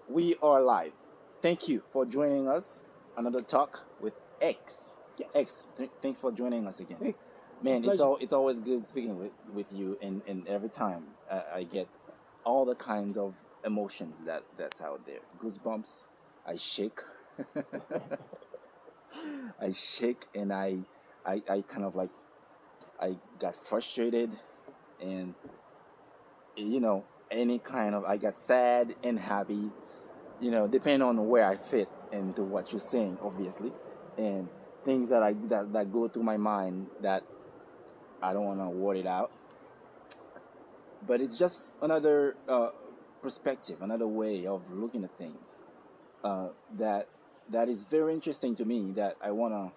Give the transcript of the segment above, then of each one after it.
We are live. Thank you for joining us. Another talk with X. Yes. X, thanks for joining us again. Hey, my Man, pleasure. it's always good speaking with you, and every time I get all the kinds of emotions that's out there. Goosebumps. I shake. I shake, and I kind of like I got frustrated, and any kind of I got sad and happy, depending on where I fit into what you're saying, obviously, and things that go through my mind that I don't want to word it out, but it's just another perspective, another way of looking at things uh, that that is very interesting to me. That I want to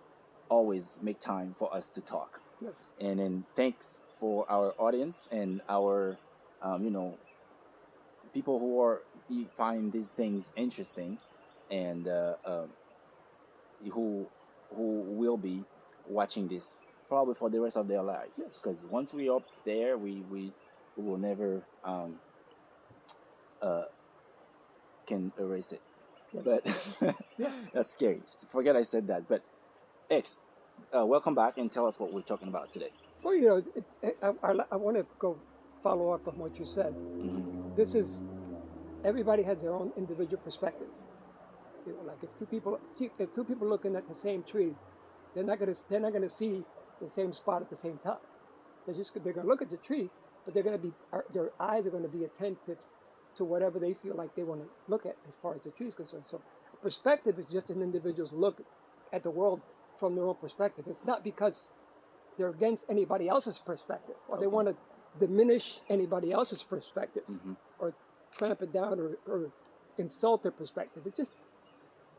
always make time for us to talk, Yes. and then thanks for our audience and our um, you know people who are you find these things interesting and who will be watching this probably for the rest of their lives, Yes. because once we up there we will never uh, can erase it, Yes. but Yeah. that's scary. Forget I said that. But X, welcome back and tell us what we're talking about today. Well, I want to go follow up on what you said. Hmm. This is everybody has their own individual perspective. Like if two people looking at the same tree, they're not gonna see the same spot at the same time. They're gonna look at the tree, but their eyes are gonna be attentive to whatever they feel like they want to look at as far as the tree is concerned. So perspective is just an individual's look at the world from their own perspective. It's not because they're against anybody else's perspective or they Okay. want to diminish anybody else's perspective Hmm. or tramp it down or insult their perspective. It's just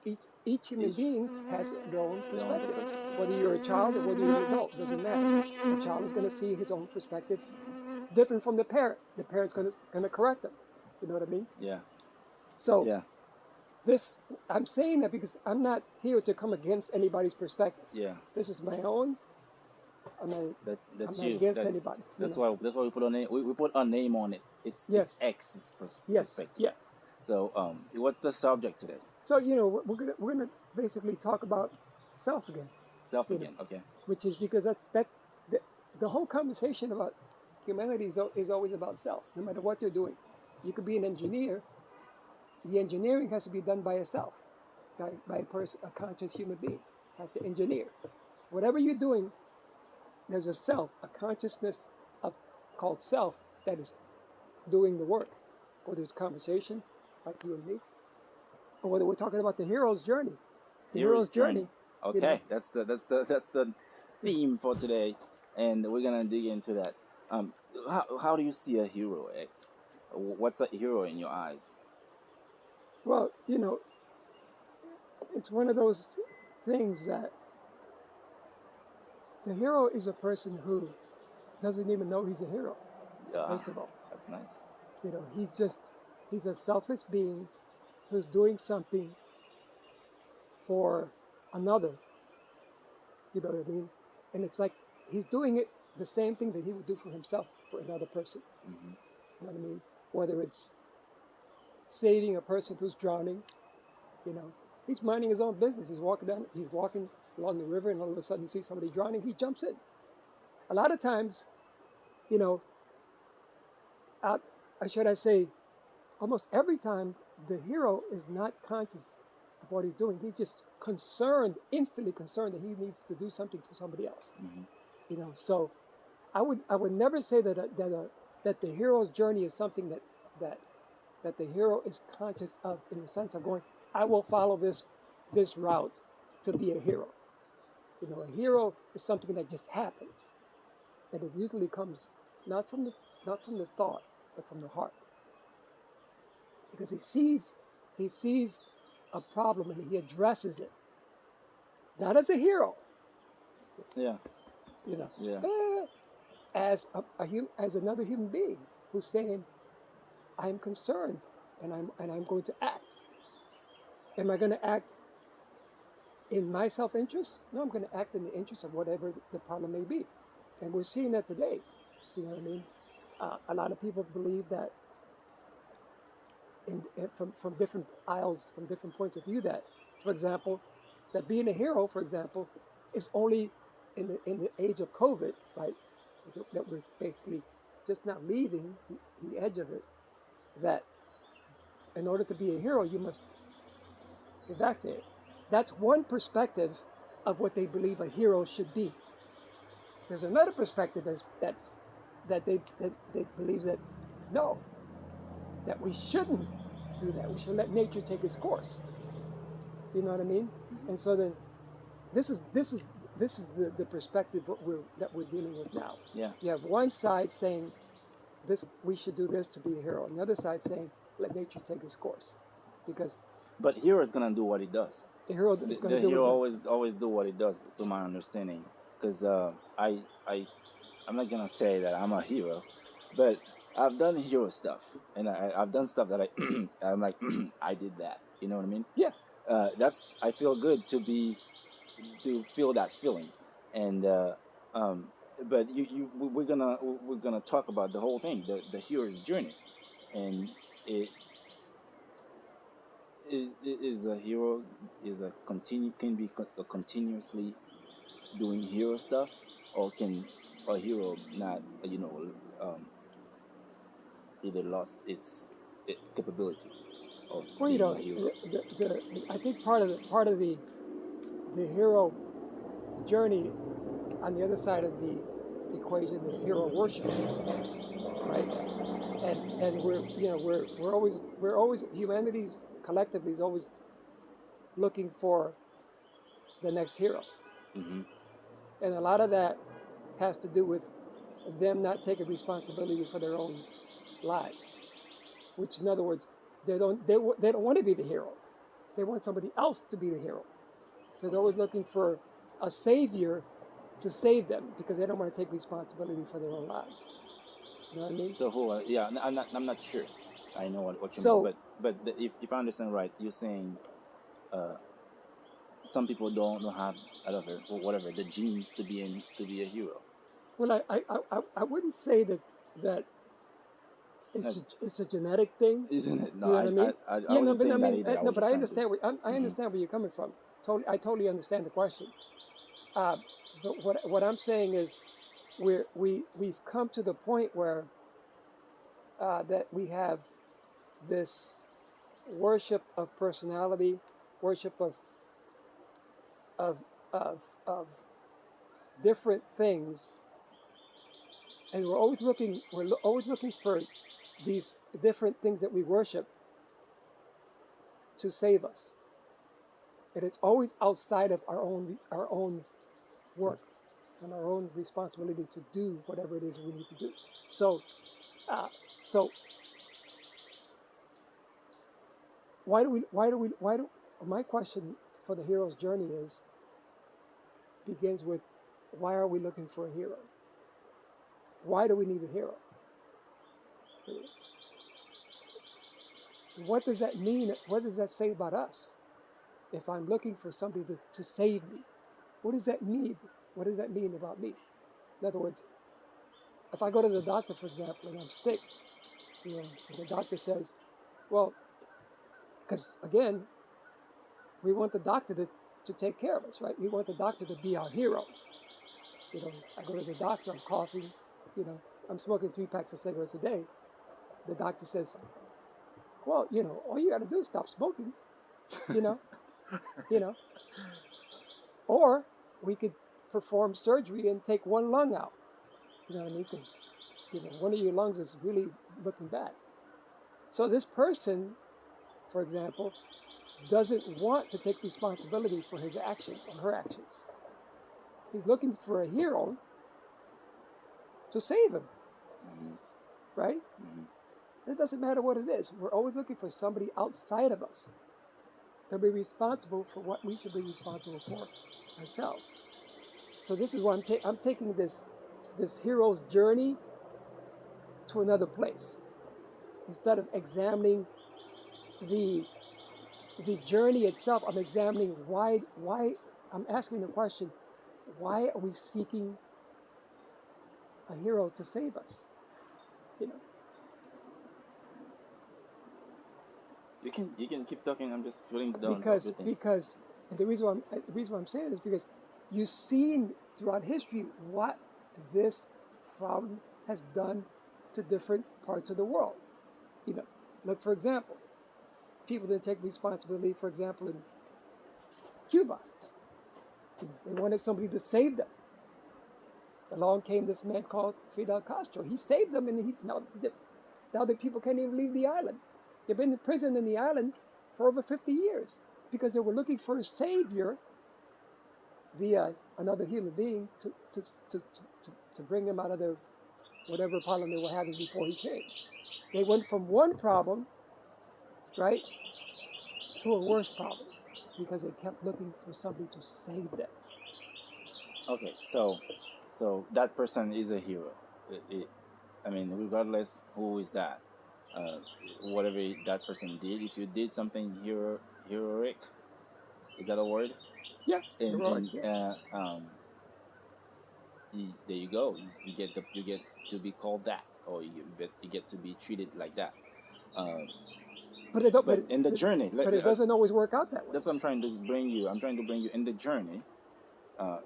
each human Each being has their own their own perspective. perspective. Whether you're a child or whether you're an adult, doesn't matter. A child is going to see his own perspective different from the parent. The parent's going to correct them. You know what I mean? Yeah. So Yeah. this I'm saying that because I'm not here to come against anybody's perspective. Yeah. This is my own. I'm not, I'm That's not you. against anybody. That's why we put a name. We put a name on it. It's Yes, X's yes, perspective. yeah. So what's the subject today? So we're gonna basically talk about self again. Self You know, again. Okay. which is because the, the whole conversation about humanity is always about self. No matter what you're doing, you could be an engineer. The engineering has to be done by a self, by a person, a conscious human being has to engineer. Whatever you're doing, there's a self, a consciousness of called self that is doing the work. Whether it's conversation, like you and me, or whether we're talking about the hero's journey. The Hero's hero's journey. journey, you know, Okay, that's the theme for today, and we're gonna dig into that. Um, how do you see a hero, X? What's a hero in your eyes? well, it's one of those things that the hero is a person who doesn't even know he's a hero, Yeah, first of all. that's nice. He's a selfless being who's doing something for another, you know what I mean? And it's like he's doing it the same thing that he would do for himself for another person. Hmm. You know what I mean? Whether it's saving a person who's drowning, you know, he's minding his own business. He's walking along the river, and all of a sudden he sees somebody drowning, he jumps in. A lot of times, you know, uh, should I say, almost every time the hero is not conscious of what he's doing. He's just concerned, instantly concerned that he needs to do something for somebody else. Hmm. So I would never say that the hero's journey is something that that the hero is conscious of in the sense of going, I will follow this route to be a hero. A hero is something that just happens, and it usually comes not from the not from the thought, but from the heart, because he sees a problem and he addresses it, not as a hero, Yeah, you know, yeah. eh, as another human being who's saying, I'm concerned and I'm going to act. Am I going to act in my self-interest? No, I'm going to act in the interest of whatever the problem may be. And we're seeing that today. You know what I mean? A lot of people believe that from different aisles, from different points of view. That, for example, that being a hero, for example, is only in the age of COVID, right? That we're basically just not leaving the edge of it. That in order to be a hero, you must get vaccinated. That's one perspective of what they believe a hero should be. There's another perspective that they believes that no, that we shouldn't do that. We should let nature take its course. You know what I mean? Mm-hmm. And so then this is this is this is the perspective that we're dealing with now. Yeah. You have one side saying this we should do this to be a hero, and the other side saying let nature take its course, because But hero is gonna do what he does. the hero is going The to do hero it. always do what he does, to my understanding. Because I'm not gonna say that I'm a hero, but I've done hero stuff, and I've done stuff that I'm like I did that. You know what I mean? Yeah. That's I feel good to feel that feeling, and but we're gonna talk about the whole thing, the hero's journey, and it is a hero is a continue can be continuously doing hero stuff, or can a hero not either lost its capability of Well, being a hero. I think part of the hero journey on the other side of the equation is hero worship, right? And we're always humanity's collectively is always looking for the next hero, Hmm. and a lot of that has to do with them not taking responsibility for their own lives. Which, in other words, they don't want to be the hero. They want somebody else to be the hero. So they're always Okay. looking for a savior to save them because they don't want to take responsibility for their own lives. You know what I mean? So who? Yeah, I'm not sure. I know what you mean, So, but if I understand right, you're saying uh, some people don't have whatever the genes to be a hero. well, I wouldn't say that Uh, it's a genetic thing. Isn't it? No, You know what I mean? I Yeah, no, wasn't but I saying that mean, either. I no, was but just I trying to. understand I Hmm. understand where you're coming from. I totally understand the question. Uh, but what I'm saying is, we've come to the point where that we have this worship of personality, worship of of different things, and always looking for these different things that we worship to save us, and it's always outside of our own work and our own responsibility to do whatever it is we need to do. So, uh, so why do my question for the hero's journey begins with why are we looking for a hero? Why do we need a hero? What does that mean? What does that say about us? If I'm looking for somebody to save me, what does that mean? What does that mean about me? In other words, if I go to the doctor, for example, and I'm sick, and the doctor says, well, because again, we want the doctor to take care of us, right? We want the doctor to be our hero. I go to the doctor, I'm coughing, I'm smoking 3 packs of cigarettes a day. The doctor says, well, all you got to do is stop smoking, you know, you know, or we could perform surgery and take one lung out. You know what I mean? Because one of your lungs is really looking bad. So this person, for example, doesn't want to take responsibility for his actions or her actions. He's looking for a hero to save him, Hmm. right? Hmm. It doesn't matter what it is. We're always looking for somebody outside of us to be responsible for what we should be responsible for ourselves. So this is why I'm taking this hero's journey to another place. Instead of examining the the journey itself, I'm examining why I'm asking the question, why are we seeking a hero to save us? You know. You can keep talking. I'm just putting down a few because things. because and the reason why I'm saying is because you've seen throughout history what this problem has done to different parts of the world. You know, look for example, people didn't take responsibility. For example, in Cuba, they wanted somebody to save them. Along came this man called Fidel Castro. He saved them, and now the people can't even leave the island. They've been in prison in the island for over 50 years because they were looking for a savior via another human being to bring them out of their whatever problem they were having before he came. They went from one problem, right, to a worse problem because they kept looking for somebody to save them. Okay, so that person is a hero. I mean, regardless who is that, uh, whatever that person did, if you did something heroic, is that a word? Yeah, heroic. And Yeah, there you go. You get to be called that, or you get to be treated like that. Um, but it don't, but in the journey, but it doesn't always work out that way. that's what I'm trying to bring you. I'm trying to bring you in the journey. Uh,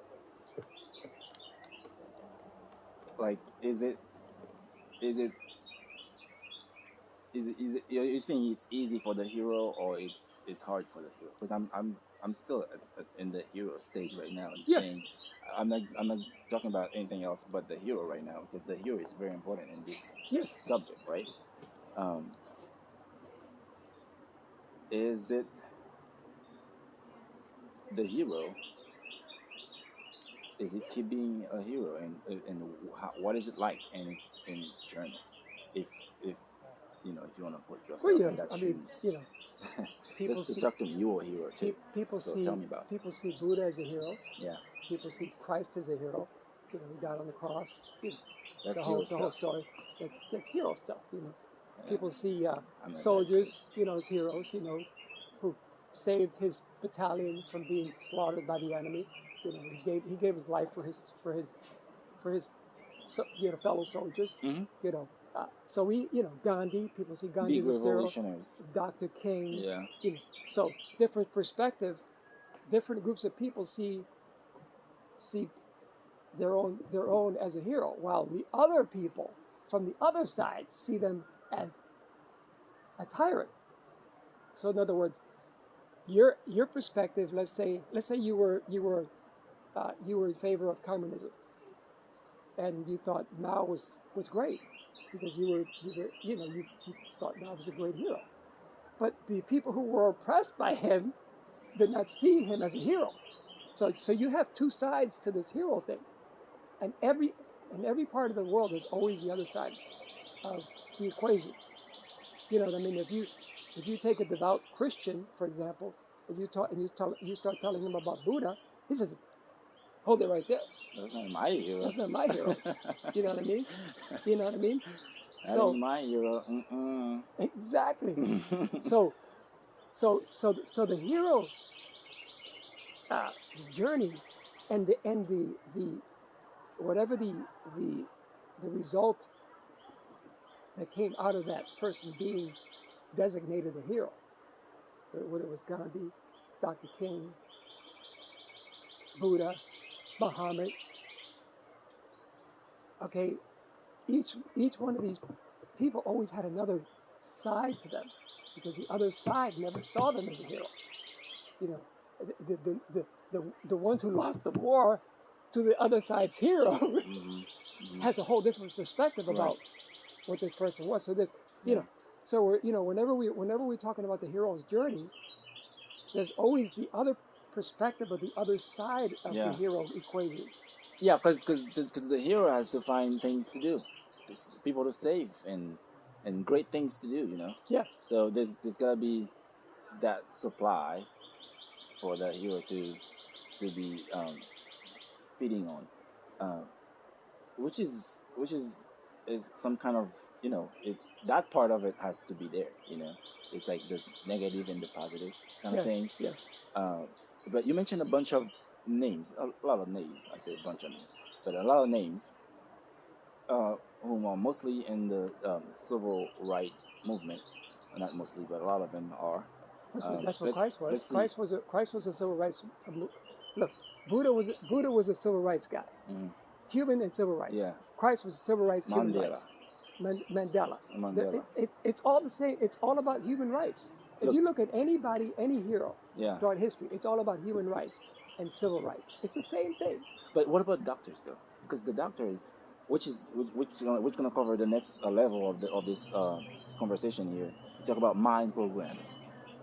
like, is it is it you're saying it's easy for the hero, or it's hard for the hero? Because I'm still in the hero stage right now. I'm Yeah, saying I'm not talking about anything else but the hero right now, because the hero is very important in this yes. subject, right? Um, is it the hero? Is it keep being a hero, and what is it like in its journey? If if if you want to put Well, yourself yeah. in that I mean, shoes, people just to see talk to me, you're a hero too. So tell me about people see Buddha as a hero. it. Yeah, People see Christ as a hero. He died on the cross. that's hero The whole stuff. story. That's hero stuff. Yeah, People see I'm not that soldiers, crazy. as heroes. Who saved his battalion from being slaughtered by the enemy. He gave his life for his fellow soldiers. Hmm. You know, so Gandhi. People see Gandhi Big as a hero. revolutionaries. Dr. King. Yeah. So different perspective, different groups of people see their own as a hero, while the other people from the other side see them as a tyrant. So in other words, your perspective. Let's say you were in favor of communism, and you thought Mao was great because you thought Mao was a great hero. But the people who were oppressed by him did not see him as a hero. So you have two sides to this hero thing, and every part of the world there's always the other side of the equation. You know what I mean? If you take a devout Christian, for example, and you start telling him about Buddha, he says, "Hold it right there. That's not my hero. That's not my hero." You know what I mean? You know what I mean? That ain't So my hero. Mm-mm. exactly. So so the hero his journey and the whatever the the result that came out of that person being designated a hero, whether it was Gandhi, Dr. King, Buddha, Muhammad. Okay, each one of these people always had another side to them because the other side never saw them as a hero. You know, the ones who lost the war to the other side's hero Hmm. Hmm. has a whole different perspective Right. about what this person was. So this, Yeah. so whenever we're talking about the hero's journey, there's always the other perspective of the other side of the Yeah. hero equation. Yeah. Because the hero has to find things to do, people to save, and great things to do. Yeah, So there's gotta be that supply for the hero to be feeding on, uh, which is some kind of, that part of it has to be there. It's like the negative and the positive kind of yes, thing. yes, uh, but you mentioned a bunch of names, a lot of names. I say a bunch of names, but a lot of names, whom are mostly in the civil right movement. not mostly, but a lot of them are. That's what Christ was. Let's see. Christ was a civil rights. Look, Buddha was a civil rights guy, Mhm. human and civil rights. Yeah, Christ was civil rights, human Mandela. rights. Mandela. Mandela. It's all the same. It's all about human rights. If Look, you look at anybody, any hero yeah. throughout history, it's all about human rights and civil rights. It's the same thing. But what about doctors though? Because the doctors, which gonna cover the next level of this conversation here. We talk about mind programming.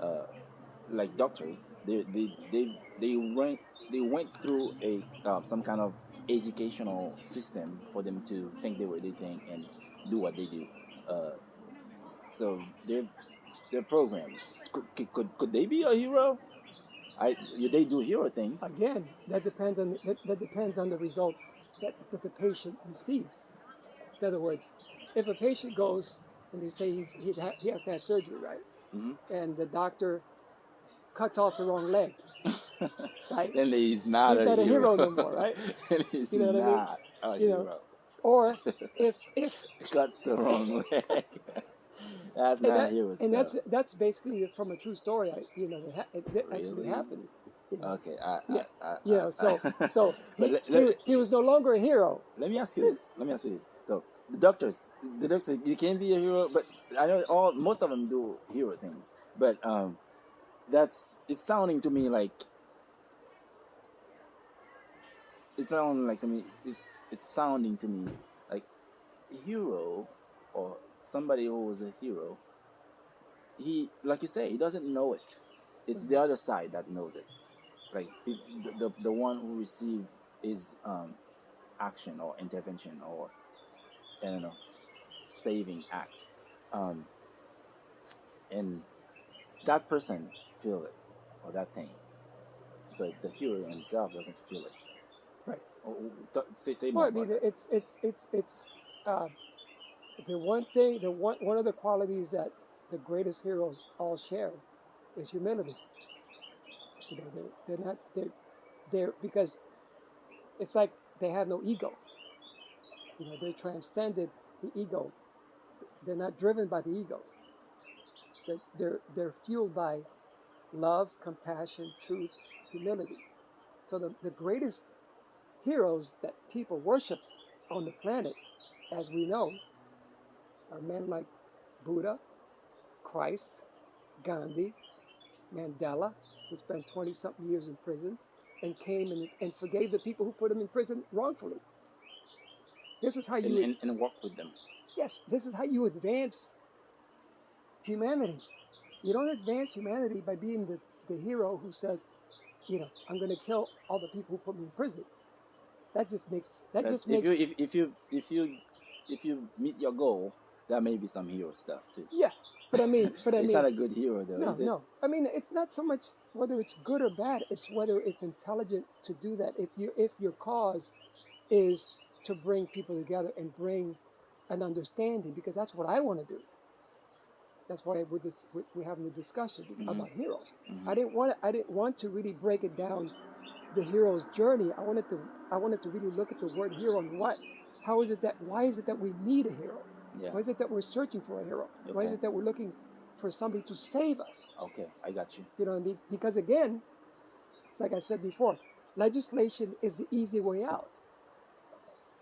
Uh, like doctors, they went through a some kind of educational system for them to think the way they think and do what they do. Uh, so they're programmed. Could they be a hero? They do hero things. Again, that depends on the result that the patient receives. In other words, if a patient goes and they say he has to have surgery, right? Hmm. And the doctor cuts off the wrong leg, right? Then he's not He's a not a hero. hero no more, right? Then he's You know what I mean? not a You know, hero. or if Cuts the wrong leg. That's and not hero stuff. that's basically from a true story. It actually Really? happened. You know? Okay. Yeah. You know, so But he was no longer a hero. let me ask you this. Let me ask you this. So the doctors, you can be a hero, but I know most of them do hero things. But it's sounding to me like it's sounding to me like a hero or somebody who was a hero. He, like you say, he doesn't know it. It's the other side that knows it. Like the one who received his action or intervention or I don't know saving act, um, and that person feel it or that thing, but the hero himself doesn't feel it. Right. Say Well, more I mean, about that. it's uh, the one thing, one of the qualities that the greatest heroes all share is humility. You know, they're not they're because it's like they have no ego. You know, they transcended the ego. They're not driven by the ego. They're fueled by love, compassion, truth, humility. So the greatest heroes that people worship on the planet, as we know, are men like Buddha, Christ, Gandhi, Mandela, who spent 20 something years in prison and came and forgave the people who put him in prison wrongfully. This is how you, And work with them. yes, this is how you advance humanity. You don't advance humanity by being the hero who says, you know, I'm going to kill all the people who put me in prison. That But just makes if you meet your goal, there may be some hero stuff too. yeah. But I It's mean, not a good hero though, no, is it? no. I mean, it's not so much whether it's good or bad. It's whether it's intelligent to do that. If your cause is to bring people together and bring an understanding, because that's what I want to do. That's why we're having a discussion Hmm. about heroes. Hmm. I didn't want to really break it down the hero's journey. I wanted to really look at the word hero and why is it that we need a hero? Yeah. Why is it that we're searching for a hero? Why is Okay. it that we're looking for somebody to save us? Okay, I got you. You know what I mean? Because again, it's like I said before, legislation is the easy way out.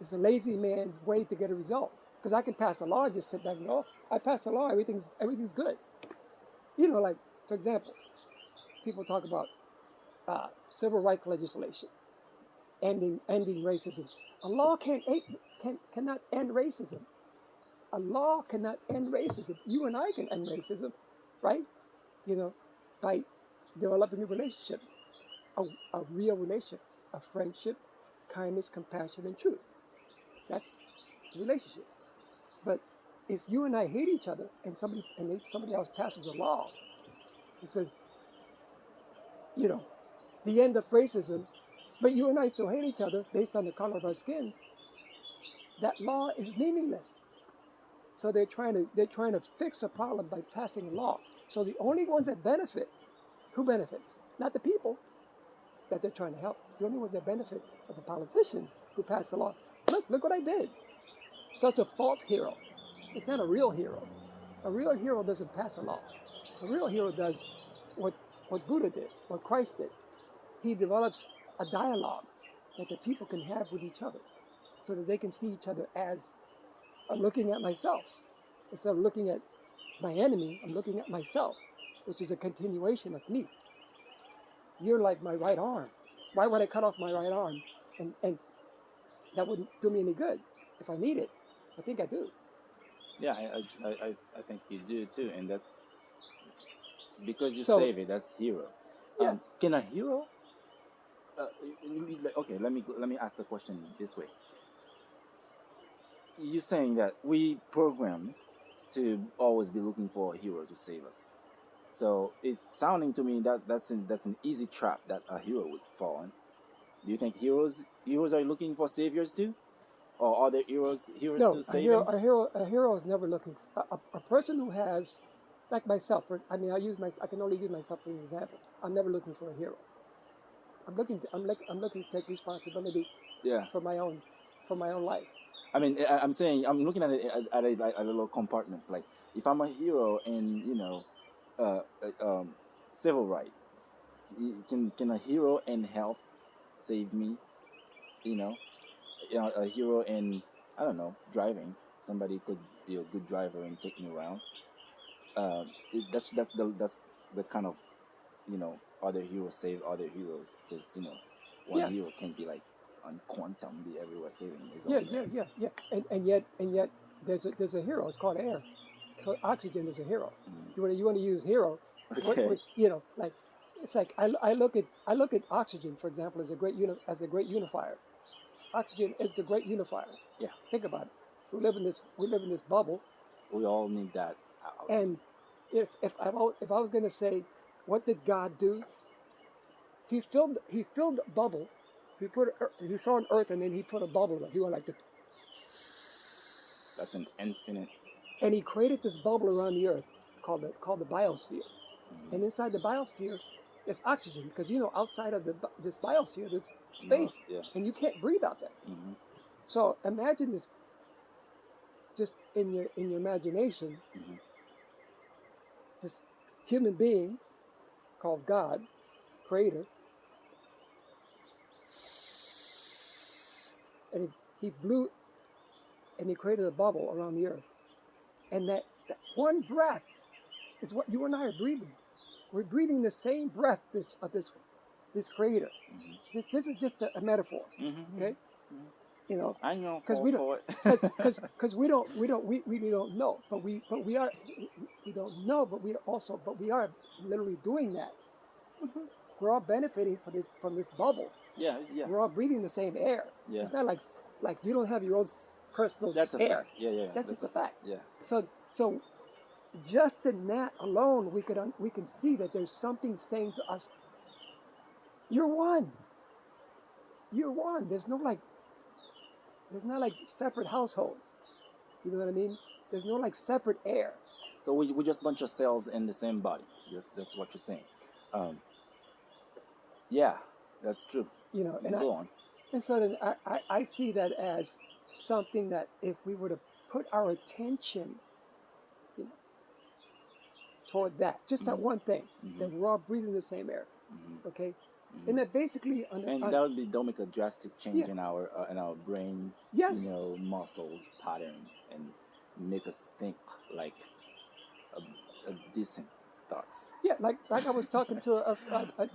It's the lazy man's way to get a result. Because I can pass a law and just sit back and go, oh, I passed a law, everything's good. You know, like for example, people talk about civil rights legislation, ending racism. A law cannot end racism. A law cannot end racism. You and I can end racism, right? You know, by developing a relationship, a, a real relationship, a friendship, kindness, compassion, and truth. That's the relationship. But if you and I hate each other and somebody else passes a law that says, you know, the end of racism, but you and I still hate each other based on the color of our skin, that law is meaningless. So they're trying to fix a problem by passing a law. So the only ones that benefit, who benefits? Not the people that they're trying to help. The only ones that benefit are the politicians who pass the law. Look what I did. So it's a false hero. It's not a real hero. A real hero doesn't pass a law. A real hero does what Buddha did, what Christ did. He develops a dialogue that the people can have with each other so that they can see each other as I'm looking at myself. Instead of looking at my enemy, I'm looking at myself, which is a continuation of me. You're like my right arm. Why would I cut off my right arm? And that wouldn't do me any good if I need it. I think I do. Yeah, I think you do too, and that's because you So, save it. That's hero. yeah, Can a hero? Okay, let me ask the question this way. You're saying that we programmed to always be looking for a hero to save us. So it's sounding to me that that's an easy trap that a hero would fall in. Do you think heroes are looking for saviors too, or are there heroes no, to save him? a hero is never looking for a person who has, like myself. I mean, I can only use myself for an example. I'm never looking for a hero. I'm looking to take responsibility Yeah. for my own life. I mean, I'm saying I'm looking at it at little compartments. Like if I'm a hero in uh, civil rights, can a hero in health save me? You know, a hero in I don't know driving. Somebody could be a good driver and take me around. That's the kind of other heroes save other heroes because one Yeah, hero can be like on quantum be everywhere saving his yeah, own yeah, mess. yeah, yeah. And yet there's a hero. It's called air. Oxygen is a hero. Mm. You want to use hero? Okay. Like it's like I look at oxygen, for example, as a great unifier. Oxygen is the great unifier. Yeah, Think about it. We live in this bubble, we all need that oxygen. and if I was going to say, what did God do? He filled a bubble. He saw an earth, and then he put a bubble. He went like this, That's an infinite. and he created this bubble around the earth called the biosphere. Mm, And inside the biosphere, there's oxygen because outside of this biosphere, there's no, space, yeah. and you can't breathe out there. Hmm. So imagine this, just in your imagination, Hmm. this human being called God, Creator, and he blew and he created a bubble around the earth, and that one breath is what you and I are breathing. We're breathing the same breath of this Creator. Hmm. This is just a metaphor, Hmm. okay? You know, I know because fall we don't, for it. because we really don't know, but we don't know, but we are literally doing that. We're all benefiting from this bubble. Yeah, yeah, We're all breathing the same air. yeah. It's not like you don't have your own personal That's a air. fact. Yeah, yeah, That's that's just a a fact. fact. Yeah. So just in that alone, we can see that there's something saying to us, "You're one. You're one." There's not like separate households. You know what I mean? There's no like separate air. So we just bunch of cells in the same body. That's what you're saying. Um, yeah, that's true. You know, and Go on. so then I see that as something that if we were to put our attention, you know, toward that, just that Hmm. one thing, Hmm. that we're all breathing the same air, Hmm. okay, and Hmm. that basically And that would be they'll make a drastic change yeah, in our brain, yes, muscles pattern, and make us think like a decent thoughts. yeah, like I was talking to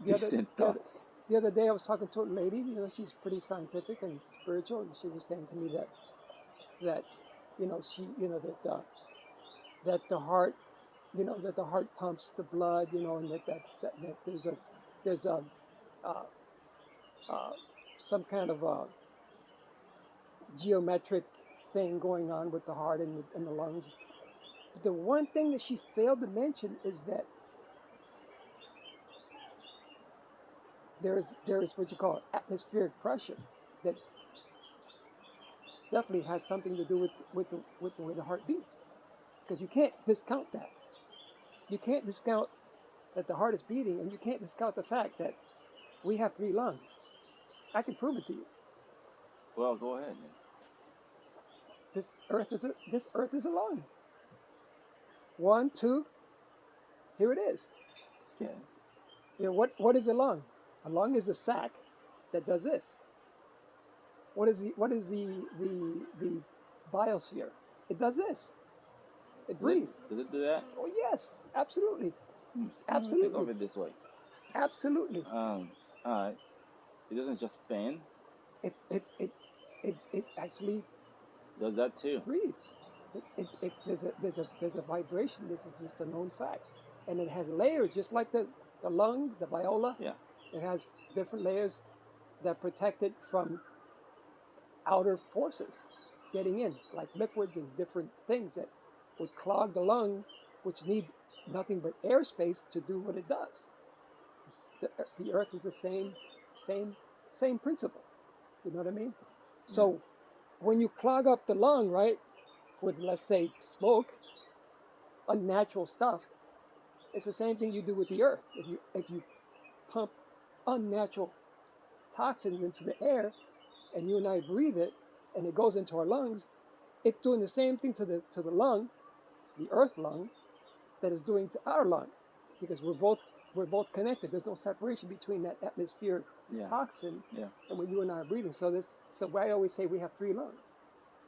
Decent thoughts. the other day. I was talking to a lady. She's pretty scientific and spiritual, and she was saying to me that she that the heart that the heart pumps the blood, and that there's a uh, uh, some kind of a geometric thing going on with the heart and the lungs. But the one thing that she failed to mention is that there is what you call atmospheric pressure that definitely has something to do with the way the heart beats, because you can't discount that. You can't discount that the heart is beating, and you can't discount the fact that we have 3 lungs. I can prove it to you. Well, go ahead. This earth is a lung. 1, 2, here it is. Okay. You know, what is a lung? A lung is a sac that does this. What is the biosphere? It does this. It breathes. Does it do that? Oh yes, absolutely, I don't think absolutely, of it this way. absolutely. All right. It doesn't just spin. It actually Does that too? breathes. There's a vibration. This is just a known fact, and it has layers, just like the lung, the viola. Yeah. It has different layers that protect it from outer forces getting in, like liquids and different things that would clog the lung, which needs nothing but airspace to do what it does. The earth is the same, same principle. You know what I mean? Yeah. So when you clog up the lung, right, with let's say smoke, unnatural stuff, it's the same thing you do with the earth. If you pump unnatural toxins into the air, and you and I breathe it, and it goes into our lungs, it's doing the same thing to the lung, the earth lung, that is doing to our lung, because we're both connected. There's no separation between that atmospheric Yeah. toxin Yeah. and what you and I are breathing. So I always say we have three lungs,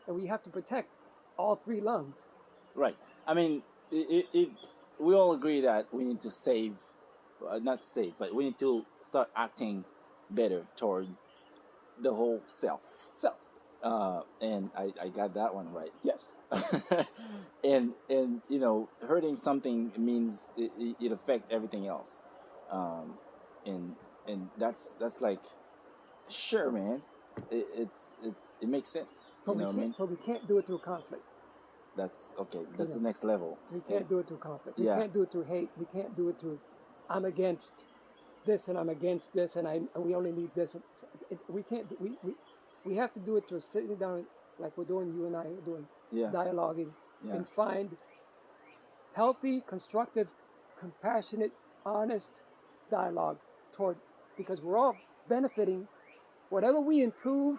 and we have to protect all three lungs. Right. I mean, we all agree that we need to save, not save, but we need to start acting better toward the whole self. So And I got that one right. yes, And you know, hurting something means it affect everything else. Um, and that's like, sure, man, it makes sense. but You we know what I can't. mean? But we can't do it through conflict. That's okay. You That's the know, next level. we And can't do it through conflict. We yeah, can't do it through hate. We can't do it through I'm against this and I'm against this and we only need this. We can't. We have to do it through sitting down like we're doing. You and I are doing yeah, dialoguing yeah. and find healthy, constructive, compassionate, honest dialogue toward, because we're all benefiting. Whatever we improve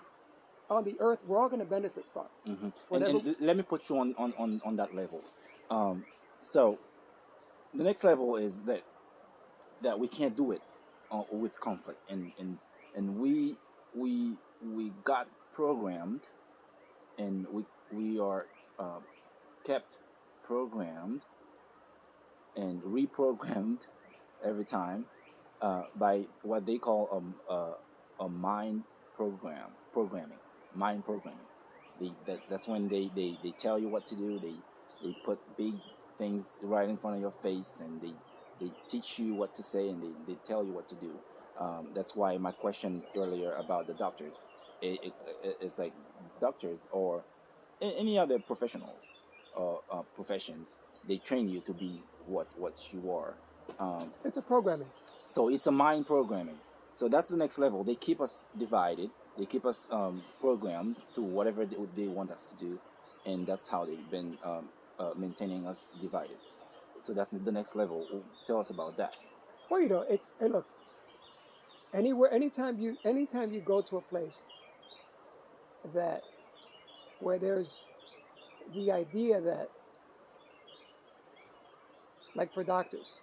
on the earth, we're all going to benefit from. Hmm. Whatever. And let me put you on that level. So the next level is that we can't do it with conflict, and we got programmed, and we are uh, kept programmed and reprogrammed every time by what they call a mind programming, mind programming. That's when they tell you what to do. They put big things right in front of your face, and they teach you what to say, and they tell you what to do. That's why my question earlier about the doctors, it's like doctors or any other professionals or professions, they train you to be what you are. Um, It's a programming. so it's a mind programming. So that's the next level. They keep us divided. They keep us programmed to whatever they want us to do, and that's how they've been maintaining us divided. So that's the next level. Tell us about that. Well, it's, and look, anywhere, anytime you go to a place that where there's the idea that, like for doctors,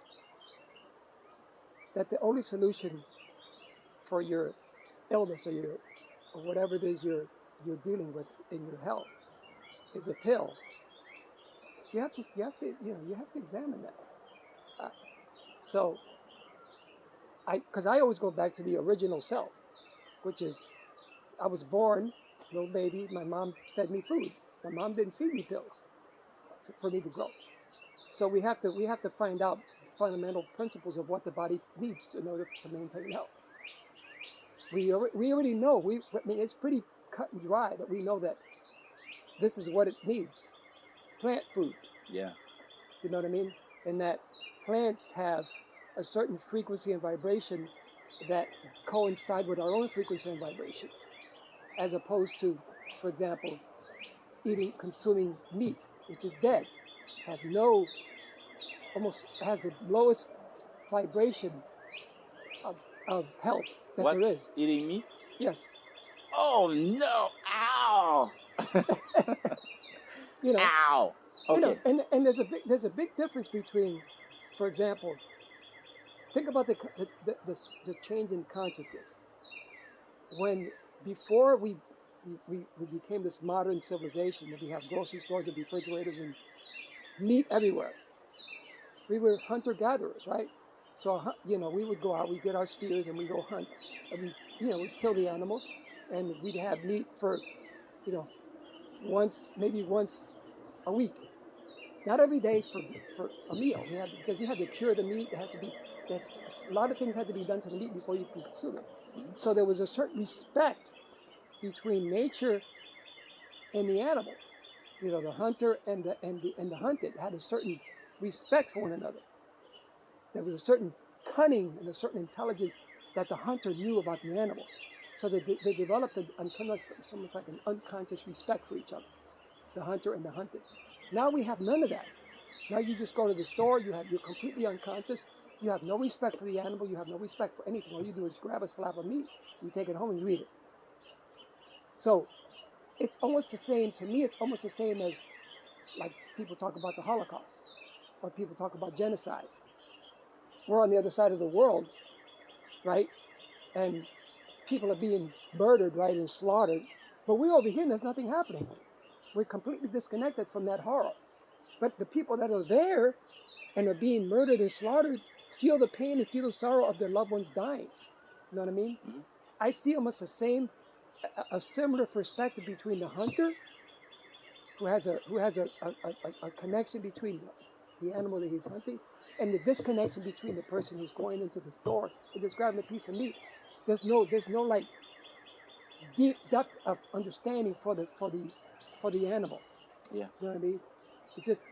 that the only solution for your illness or whatever it is you're dealing with in your health is a pill. You have to examine that. Uh, so because I always go back to the original self, which is I was born, little baby. My mom fed me food. My mom didn't feed me pills for me to grow. So we have to find out the fundamental principles of what the body needs in order to maintain health. We already know. I mean, it's pretty cut and dry that we know that this is what it needs. Plant food. Yeah. You know what I mean? And that plants have a certain frequency and vibration that coincide with our own frequency and vibration, as opposed to, for example, consuming meat, which is dead, has no, almost has the lowest vibration of, of health that What? there is. Eating meat? Yes. Oh no! Ow! You know, Ow! Okay. And there's a big difference between, for example, think about the change in consciousness. When before we became this modern civilization that we have grocery stores and refrigerators and meat everywhere. We were hunter gatherers, right? So we would go out, we get our spears, and we go hunt, and we'd kill the animal, and we'd have meat for, you know, maybe once a week, not every day for a meal. Because you had to cure the meat. It has to be that's a lot of things had to be done to the meat before you can consume it. So there was a certain respect between nature and the animal. The hunter and the hunted had a certain respect for one another. There was a certain cunning and a certain intelligence that the hunter knew about the animal. So they developed almost like an unconscious respect for each other, the hunter and the hunted. Now we have none of that. Now you just go to the store, you're completely unconscious, you have no respect for the animal, you have no respect for anything. All you do is grab a slab of meat, you take it home and you eat it. So it's almost the same, to me, it's almost the same as like people talk about the Holocaust or people talk about genocide. We're on the other side of the world, right? And people are being murdered, right, and slaughtered. But we're over here and there's nothing happening. We're completely disconnected from that horror. But the people that are there and are being murdered and slaughtered feel the pain and feel the sorrow of their loved ones dying. You know what I mean? Mm-hmm. I see almost a similar perspective between the hunter, who has a connection between the animal that he's hunting, and the disconnection between the person who's going into the store and just grabbing a piece of meat. There's no like deep depth of understanding for the animal. Yeah. You know what I mean? It's just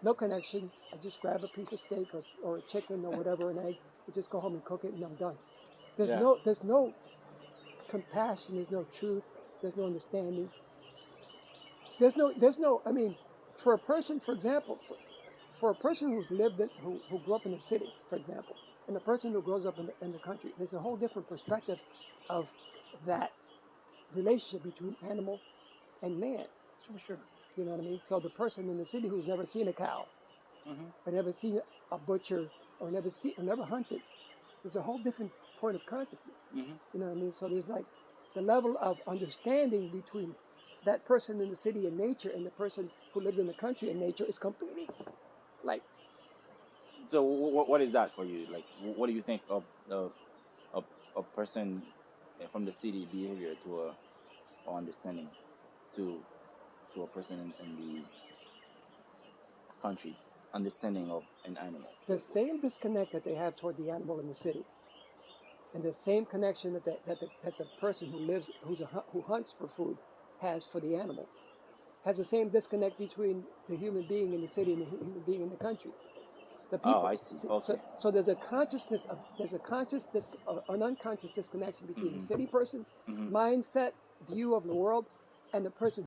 no connection. I just grab a piece of steak or a chicken or whatever, an egg, and just go home and cook it, and I'm done. Yeah. There's no compassion. There's no truth. There's no understanding. There's no. I mean, for a person, for example, for a person who grew up in the city, for example, and a person who grows up in the country, there's a whole different perspective of that relationship between animal and man. Sure. You know what I mean? So the person in the city who's never seen a cow, Mm-hmm. or never seen a butcher, or never hunted, there's a whole different point of consciousness. Mm-hmm. You know what I mean? So there's like the level of understanding between that person in the city and nature and the person who lives in the country and nature is completely like So what is that for you? Like, what do you think of a person from the city behavior to a or understanding to a person in the country understanding of an animal? the same disconnect that they have toward the animal in the city, and the same connection that the person who hunts for food has for the animal, has the same disconnect between the human being in the city and the human being in the country. The Oh, people, I see. Okay. so an unconscious disconnection between the Mm-hmm. city person Mm-hmm. mindset view of the world and the person